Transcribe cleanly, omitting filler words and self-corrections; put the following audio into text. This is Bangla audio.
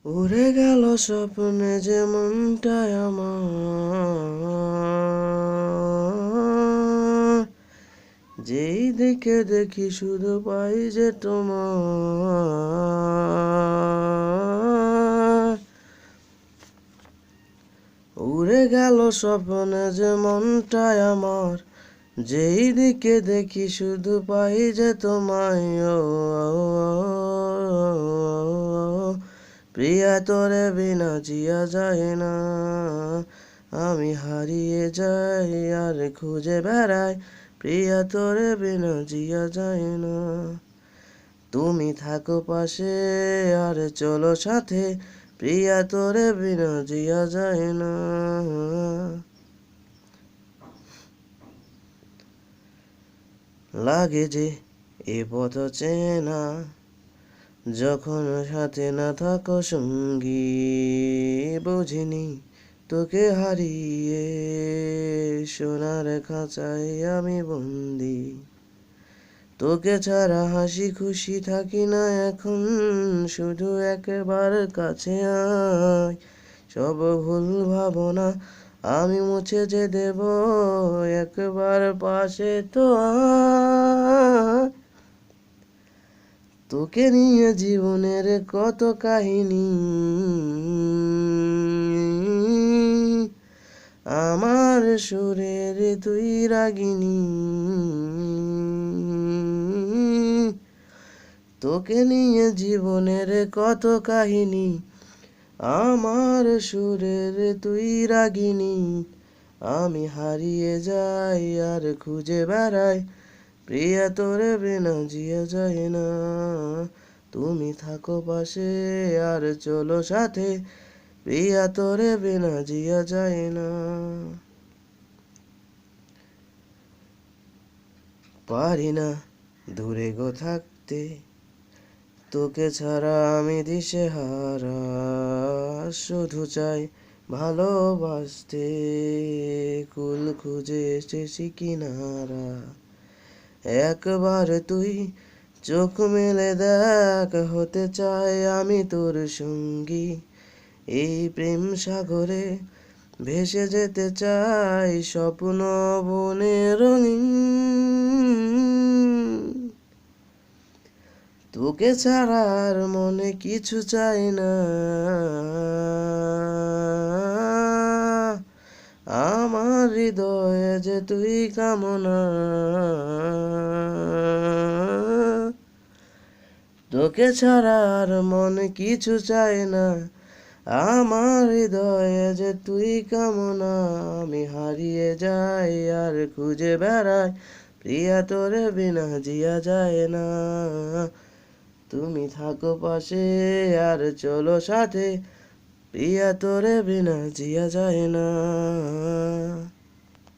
উড়ে গেল স্বপ্নে যে মনটায় আমার, যেই দিকে দেখি শুধু পাই যে তোমার। উড়ে গেল স্বপ্নে যে মনটায় আমার, যেই দিকে দেখি শুধু পাই যে তোমায়। প্রিয়া তোরে বিনা জিয়া যায় না, আমি হারিয়ে যাই আর খুঁজে বেড়াই। প্রিয়া তোরে বিনা জিয়া যায় না, তুমি থাকো পাশে আর চলো সাথে। প্রিয়া তোরে বিনা জিয়া যায় না। লাগে যে এ পথ চেনা, যখন সাথে না থাকো সঙ্গী। বুঝিনি তোকে হারিয়ে সোনার খাঁচায় আমি বন্দি। তোকে ছাড়া হাসি খুশি থাকি না এখন, শুধু একবার কাছে আয়। সব ভুল ভাবনা আমি মুছে যে দেব, একবার পাশে তো আয়। তোকে নিয়ে জীবনের কত কাহিনী, আমার সুরের তুই রাগিনী। তোকে নিয়ে জীবনের কত কাহিনী, আমার সুরের তুই রাগিনী। আমি হারিয়ে যাই আর খুঁজে বেড়াই, প্রিয়া তোরে বিনা জিয়া যায় না। তুমি থাকো পাশে আর চলো সাথে, প্রিয়া তোরে বিনা জিয়া যায় না। পারি না দূরে গো থাকতে, তোকে ছাড়া আমি দিশেহারা। শুধু চাই ভালোবাসতে, কুল খুঁজে এসেছি কিনারা। একবার তুই চোখ মেলে দেখ, হতে চাই আমি তোর সঙ্গী। এই প্রেম সাগরে ভেসে যেতে চাই, স্বপ্ন বনে রঙিন। তোকে ছাড়া আর মনে কিছু চাই না, আমার হৃদয়ে যে তুই কামনা। তোকে ছাড়া আর মনে কিছু চাই না, আমার হৃদয়ে যে তুই কামনা। আমি হারিয়ে যাই আর খুঁজে বেড়াই, প্রিয়া তোরে বিনা জিয়া যায় না। তুমি থাকো পাশে আর চলো সাথে, প্রিয়া তোরে বিনা জিয়া যায় না।